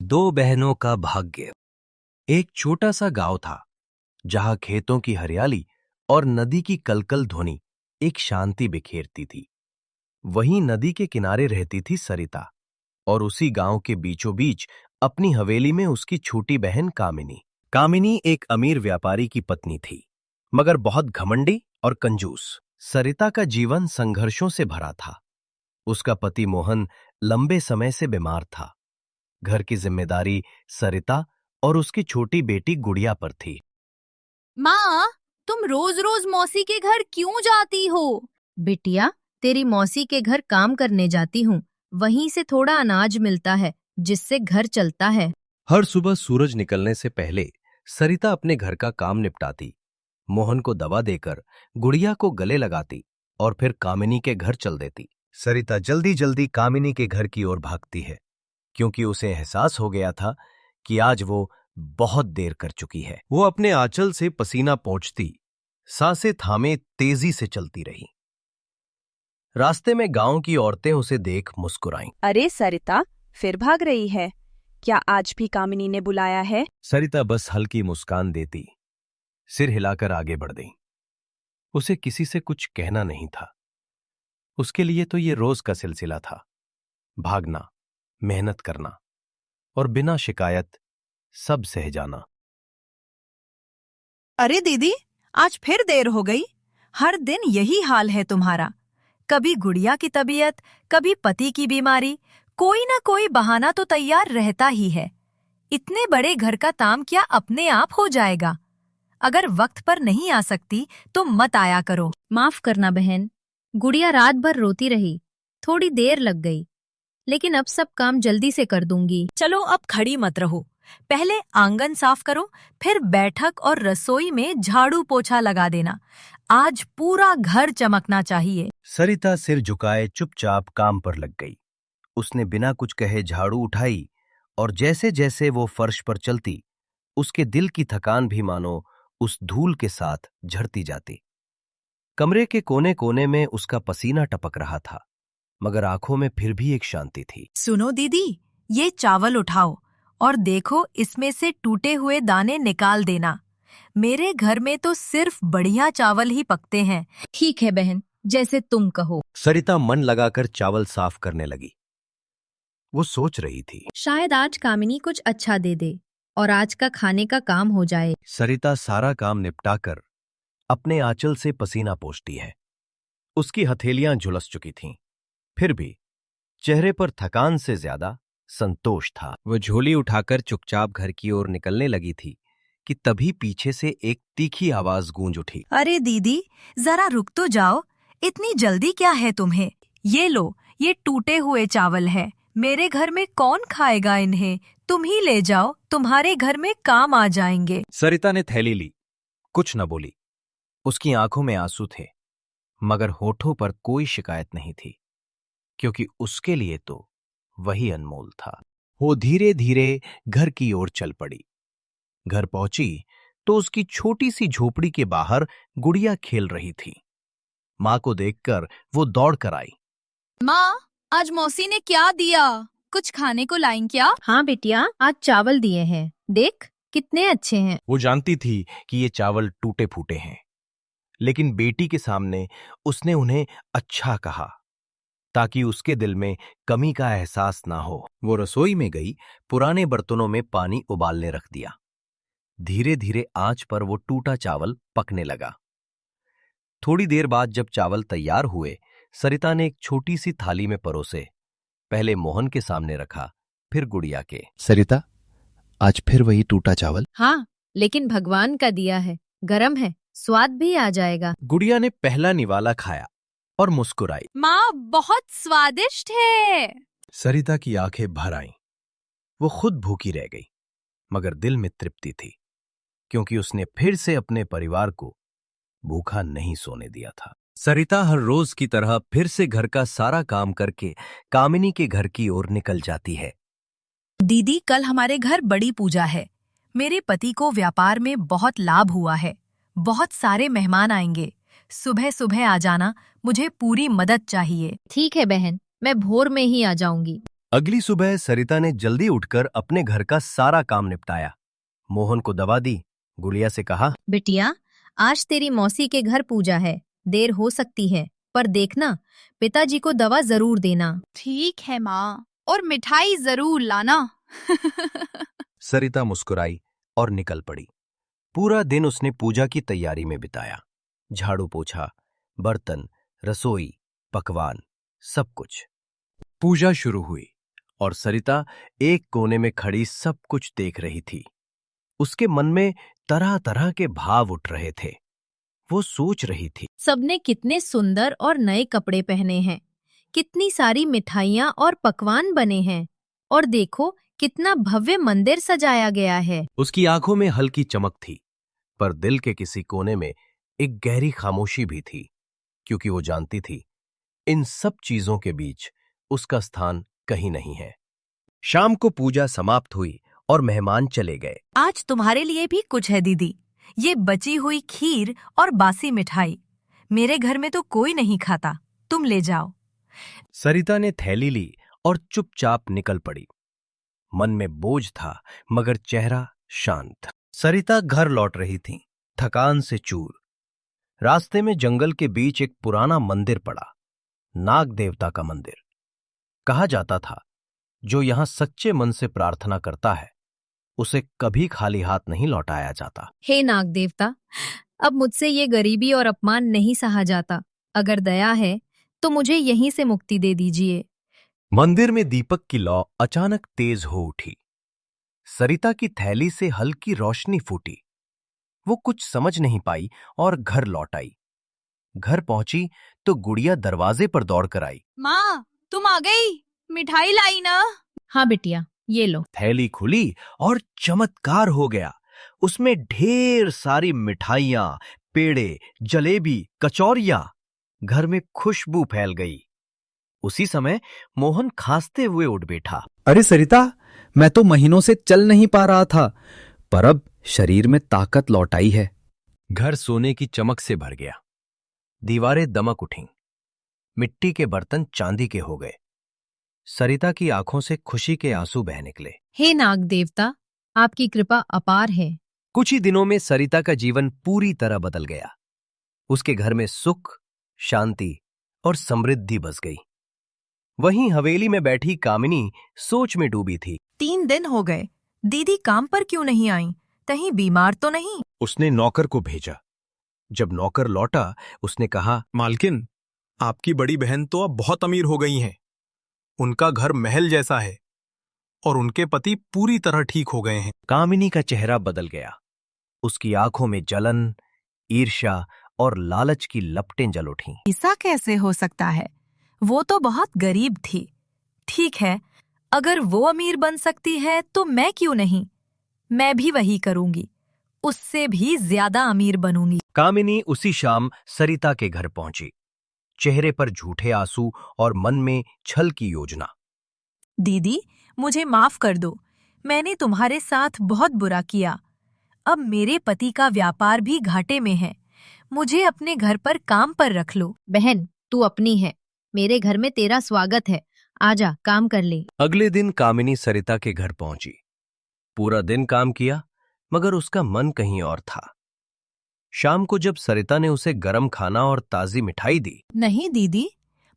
दो बहनों का भाग्य। एक छोटा सा गांव था जहां खेतों की हरियाली और नदी की कलकल ध्वनि एक शांति बिखेरती थी। वहीं नदी के किनारे रहती थी सरिता और उसी गांव के बीचों बीच अपनी हवेली में उसकी छोटी बहन कामिनी। कामिनी एक अमीर व्यापारी की पत्नी थी, मगर बहुत घमंडी और कंजूस। सरिता का जीवन संघर्षों से भरा था। उसका पति मोहन लंबे समय से बीमार था। घर की जिम्मेदारी सरिता और उसकी छोटी बेटी गुड़िया पर थी। माँ, तुम रोज रोज मौसी के घर क्यों जाती हो? बिटिया, तेरी मौसी के घर काम करने जाती हूँ। वहीं से थोड़ा अनाज मिलता है जिससे घर चलता है। हर सुबह सूरज निकलने से पहले सरिता अपने घर का काम निपटाती, मोहन को दवा देकर गुड़िया को गले लगाती और फिर कामिनी के घर चल देती। सरिता जल्दी जल्दी कामिनी के घर की ओर भागती है, क्योंकि उसे एहसास हो गया था कि आज वो बहुत देर कर चुकी है। वो अपने आंचल से पसीना पोंछती, सांसें थामे तेजी से चलती रही। रास्ते में गांव की औरतें उसे देख मुस्कुराईं। अरे सरिता, फिर भाग रही है? क्या आज भी कामिनी ने बुलाया है? सरिता बस हल्की मुस्कान देती, सिर हिलाकर आगे बढ़ गई। उसे किसी से कुछ कहना नहीं था। उसके लिए तो ये रोज का सिलसिला था, भागना, मेहनत करना और बिना शिकायत सब सह जाना। अरे दीदी, आज फिर देर हो गई। हर दिन यही हाल है तुम्हारा। कभी गुड़िया की तबीयत, कभी पति की बीमारी, कोई ना कोई बहाना तो तैयार रहता ही है। इतने बड़े घर का काम क्या अपने आप हो जाएगा? अगर वक्त पर नहीं आ सकती तो मत आया करो। माफ करना बहन, गुड़िया रात भर रोती रही, थोड़ी देर लग गई, लेकिन अब सब काम जल्दी से कर दूंगी। चलो अब खड़ी मत रहो। पहले आंगन साफ करो, फिर बैठक और रसोई में झाड़ू पोछा लगा देना। आज पूरा घर चमकना चाहिए। सरिता सिर झुकाए चुपचाप काम पर लग गई। उसने बिना कुछ कहे झाड़ू उठाई और जैसे जैसे वो फर्श पर चलती, उसके दिल की थकान भी मानो उस धूल के साथ झड़ती जाती। कमरे के कोने कोने में उसका पसीना टपक रहा था, मगर आंखों में फिर भी एक शांति थी। सुनो दीदी, ये चावल उठाओ और देखो इसमें से टूटे हुए दाने निकाल देना। मेरे घर में तो सिर्फ बढ़िया चावल ही पकते हैं। ठीक है बहन, जैसे तुम कहो। सरिता मन लगाकर चावल साफ करने लगी। वो सोच रही थी, शायद आज कामिनी कुछ अच्छा दे दे और आज का खाने का काम हो जाए। सरिता सारा काम निपटाकर अपने आंचल से पसीना पोंछती है। उसकी हथेलियां झुलस चुकी थीं, फिर भी चेहरे पर थकान से ज्यादा संतोष था। वो झोली उठाकर चुपचाप घर की ओर निकलने लगी थी कि तभी पीछे से एक तीखी आवाज गूंज उठी। अरे दीदी, जरा रुक तो जाओ। इतनी जल्दी क्या है तुम्हें? ये लो, ये टूटे हुए चावल है। मेरे घर में कौन खाएगा इन्हें? तुम ही ले जाओ, तुम्हारे घर में काम आ जाएंगे। सरिता ने थैली ली, कुछ न बोली। उसकी आंखों में आंसू थे, मगर होठों पर कोई शिकायत नहीं थी, क्योंकि उसके लिए तो वही अनमोल था। वो धीरे धीरे घर की ओर चल पड़ी। घर पहुंची तो उसकी छोटी सी झोपड़ी के बाहर गुड़िया खेल रही थी। मां को देखकर वो दौड़ कर आई। माँ, आज मौसी ने क्या दिया? कुछ खाने को लाईं क्या? हाँ बिटिया, आज चावल दिए हैं, देख कितने अच्छे हैं। वो जानती थी कि ये चावल टूटे फूटे हैं, लेकिन बेटी के सामने उसने उन्हें अच्छा कहा ताकि उसके दिल में कमी का एहसास ना हो। वो रसोई में गई, पुराने बर्तनों में पानी उबालने रख दिया। धीरे धीरे आंच पर वो टूटा चावल पकने लगा। थोड़ी देर बाद जब चावल तैयार हुए, सरिता ने एक छोटी सी थाली में परोसे। पहले मोहन के सामने रखा, फिर गुड़िया के। सरिता, आज फिर वही टूटा चावल? हाँ, लेकिन भगवान का दिया है, गरम है, स्वाद भी आ जाएगा। गुड़िया ने पहला निवाला खाया और मुस्कुराई। माँ, बहुत स्वादिष्ट है। सरिता की आंखें भर आईं। वो खुद भूखी रह गई, मगर दिल में तृप्ति थी, क्योंकि उसने फिर से अपने परिवार को भूखा नहीं सोने दिया था। सरिता हर रोज की तरह फिर से घर का सारा काम करके कामिनी के घर की ओर निकल जाती है। दीदी, कल हमारे घर बड़ी पूजा है। मेरे पति को व्यापार में बहुत लाभ हुआ है। बहुत सारे मेहमान आएंगे। सुबह सुबह आ जाना, मुझे पूरी मदद चाहिए। ठीक है बहन, मैं भोर में ही आ जाऊंगी। अगली सुबह सरिता ने जल्दी उठकर अपने घर का सारा काम निपटाया। मोहन को दवा दी। गुड़िया से कहा, बिटिया, आज तेरी मौसी के घर पूजा है, देर हो सकती है, पर देखना पिताजी को दवा जरूर देना। ठीक है माँ, और मिठाई जरूर लाना। सरिता मुस्कुराई और निकल पड़ी। पूरा दिन उसने पूजा की तैयारी में बिताया। झाड़ू पोछा, बर्तन, रसोई, पकवान, सब कुछ। पूजा शुरू हुई और सरिता एक कोने में खड़ी सब कुछ देख रही थी। उसके मन में तरह तरह के भाव उठ रहे थे। वो सोच रही थी, सबने कितने सुंदर और नए कपड़े पहने हैं, कितनी सारी मिठाइयाँ और पकवान बने हैं, और देखो कितना भव्य मंदिर सजाया गया है। उसकी आंखों में हल्की चमक थी, पर दिल के किसी कोने में एक गहरी खामोशी भी थी, क्योंकि वो जानती थी इन सब चीजों के बीच उसका स्थान कहीं नहीं है। शाम को पूजा समाप्त हुई और मेहमान चले गए। आज तुम्हारे लिए भी कुछ है दीदी, ये बची हुई खीर और बासी मिठाई। मेरे घर में तो कोई नहीं खाता, तुम ले जाओ। सरिता ने थैली ली और चुपचाप निकल पड़ी। मन में बोझ था, मगर चेहरा शांत। सरिता घर लौट रही थी, थकान से चूर। रास्ते में जंगल के बीच एक पुराना मंदिर पड़ा, नाग देवता का मंदिर। कहा जाता था, जो यहां सच्चे मन से प्रार्थना करता है, उसे कभी खाली हाथ नहीं लौटाया जाता। हे नाग देवता, अब मुझसे ये गरीबी और अपमान नहीं सहा जाता। अगर दया है तो मुझे यहीं से मुक्ति दे दीजिए। मंदिर में दीपक की लौ अचानक तेज हो उठी। सरिता की थैली से हल्की रोशनी फूटी। वो कुछ समझ नहीं पाई और घर लौट आई। घर पहुंची तो गुड़िया दरवाजे पर दौड़कर आई। माँ, तुम आ गई, मिठाई लाई ना? हाँ बिटिया, ये लो। थैली खुली और चमत्कार हो गया। उसमें ढेर सारी मिठाइयां, पेड़े, जलेबी, कचौरियां। घर में खुशबू फैल गई। उसी समय मोहन खांसते हुए उठ बैठा। अरे सरिता, मैं तो महीनों से चल नहीं पा रहा था, पर अब शरीर में ताकत लौट आई है। घर सोने की चमक से भर गया। दीवारें दमक उठीं। मिट्टी के बर्तन चांदी के हो गए। सरिता की आंखों से खुशी के आंसू बह निकले। हे नाग देवता, आपकी कृपा अपार है। कुछ ही दिनों में सरिता का जीवन पूरी तरह बदल गया। उसके घर में सुख, शांति और समृद्धि बस गई। वहीं हवेली में बैठी कामिनी सोच में डूबी थी। 3 दिन हो गए, दीदी काम पर क्यों नहीं आई? कहीं बीमार तो नहीं? उसने नौकर को भेजा। जब नौकर लौटा, उसने कहा, मालकिन, आपकी बड़ी बहन तो अब बहुत अमीर हो गई हैं। उनका घर महल जैसा है और उनके पति पूरी तरह ठीक हो गए हैं। कामिनी का चेहरा बदल गया। उसकी आंखों में जलन, ईर्ष्या और लालच की लपटें जल उठीं। ऐसा कैसे हो सकता है? वो तो बहुत गरीब थी। ठीक है, अगर वो अमीर बन सकती है तो मैं क्यों नहीं? मैं भी वही करूंगी, उससे भी ज्यादा अमीर बनूंगी। कामिनी उसी शाम सरिता के घर पहुंची। चेहरे पर झूठे आंसू और मन में छल की योजना। दीदी, मुझे माफ कर दो, मैंने तुम्हारे साथ बहुत बुरा किया। अब मेरे पति का व्यापार भी घाटे में है, मुझे अपने घर पर काम पर रख लो। बहन, तू अपनी है, मेरे घर में तेरा स्वागत है। आजा, काम कर ले। अगले दिन कामिनी सरिता के घर पहुंची। पूरा दिन काम किया, मगर उसका मन कहीं और था। शाम को जब सरिता ने उसे गरम खाना और ताजी मिठाई दी। नहीं दीदी,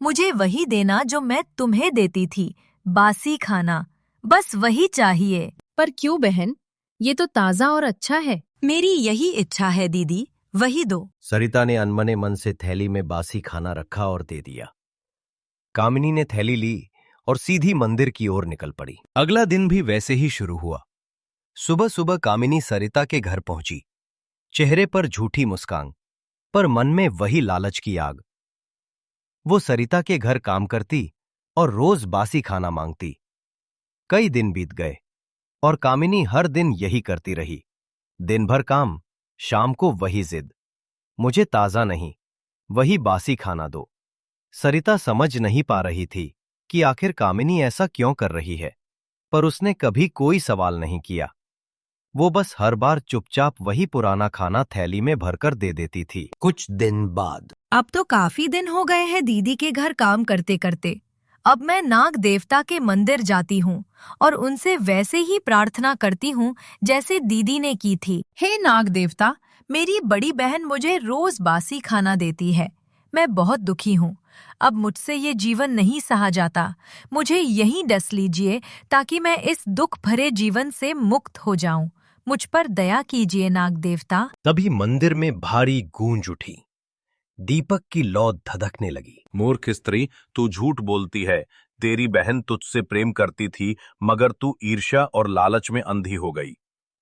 मुझे वही देना जो मैं तुम्हें देती थी, बासी खाना, बस वही चाहिए। पर क्यों बहन, ये तो ताजा और अच्छा है। मेरी यही इच्छा है दीदी, वही दो। सरिता ने अनमने मन से थैली में बासी खाना रखा और दे दिया। कामिनी ने थैली ली और सीधी मंदिर की ओर निकल पड़ी। अगला दिन भी वैसे ही शुरू हुआ। सुबह सुबह कामिनी सरिता के घर पहुंची। चेहरे पर झूठी मुस्कान, पर मन में वही लालच की आग। वो सरिता के घर काम करती और रोज बासी खाना मांगती। कई दिन बीत गए और कामिनी हर दिन यही करती रही। दिन भर काम, शाम को वही जिद, मुझे ताजा नहीं, वही बासी खाना दो। सरिता समझ नहीं पा रही थी कि आखिर कामिनी ऐसा क्यों कर रही है, पर उसने कभी कोई सवाल नहीं किया। वो बस हर बार चुपचाप वही पुराना खाना थैली में भरकर दे देती थी। कुछ दिन बाद अब तो काफी दिन हो गए हैं दीदी के घर काम करते करते। अब मैं नाग देवता के मंदिर जाती हूँ और उनसे वैसे ही प्रार्थना करती हूँ जैसे दीदी ने की थी। हे नाग देवता, मेरी बड़ी बहन मुझे रोज बासी खाना देती है। मैं बहुत दुखी हूँ। अब मुझसे ये जीवन नहीं सहा जाता। मुझे यहीं डस लीजिए ताकि मैं इस दुख भरे जीवन से मुक्त हो जाऊं। मुझ पर दया कीजिए नाग देवता। तभी मंदिर में भारी गूंज उठी। दीपक की लौ धधकने लगी। मूर्ख स्त्री, तू झूठ बोलती है। तेरी बहन तुझसे प्रेम करती थी, मगर तू ईर्ष्या और लालच में अंधी हो गई।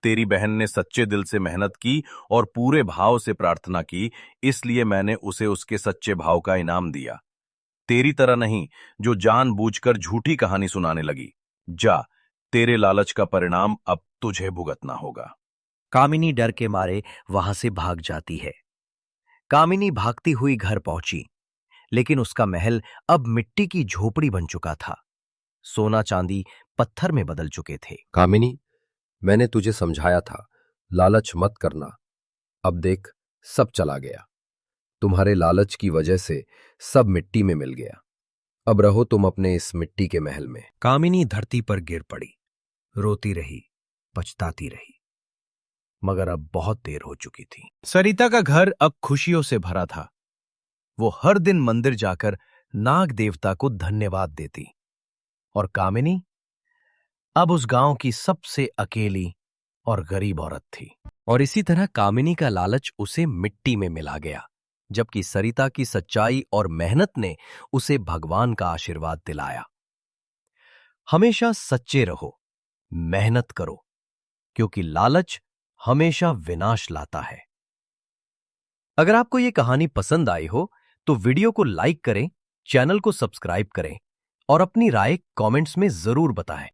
तेरी बहन ने सच्चे दिल से मेहनत की और पूरे भाव से प्रार्थना की, इसलिए मैंने उसे उसके सच्चे भाव का इनाम दिया। तेरी तरह नहीं, जो जानबूझकर झूठी कहानी सुनाने लगी। जा, तेरे लालच का परिणाम अब तुझे भुगतना होगा। कामिनी डर के मारे वहां से भाग जाती है। कामिनी भागती हुई घर पहुंची, लेकिन उसका महल अब मिट्टी की झोपड़ी बन चुका था। सोना चांदी पत्थर में बदल चुके थे। कामिनी, मैंने तुझे समझाया था, लालच मत करना। अब देख, सब चला गया। तुम्हारे लालच की वजह से सब मिट्टी में मिल गया। अब रहो तुम अपने इस मिट्टी के महल में। कामिनी धरती पर गिर पड़ी, रोती रही, पछताती रही, मगर अब बहुत देर हो चुकी थी। सरिता का घर अब खुशियों से भरा था। वो हर दिन मंदिर जाकर नाग देवता को धन्यवाद देती, और कामिनी अब उस गांव की सबसे अकेली और गरीब औरत थी। और इसी तरह कामिनी का लालच उसे मिट्टी में मिला गया, जबकि सरिता की सच्चाई और मेहनत ने उसे भगवान का आशीर्वाद दिलाया। हमेशा सच्चे रहो, मेहनत करो, क्योंकि लालच हमेशा विनाश लाता है। अगर आपको यह कहानी पसंद आई हो तो वीडियो को लाइक करें, चैनल को सब्सक्राइब करें और अपनी राय कमेंट्स में जरूर बताएं।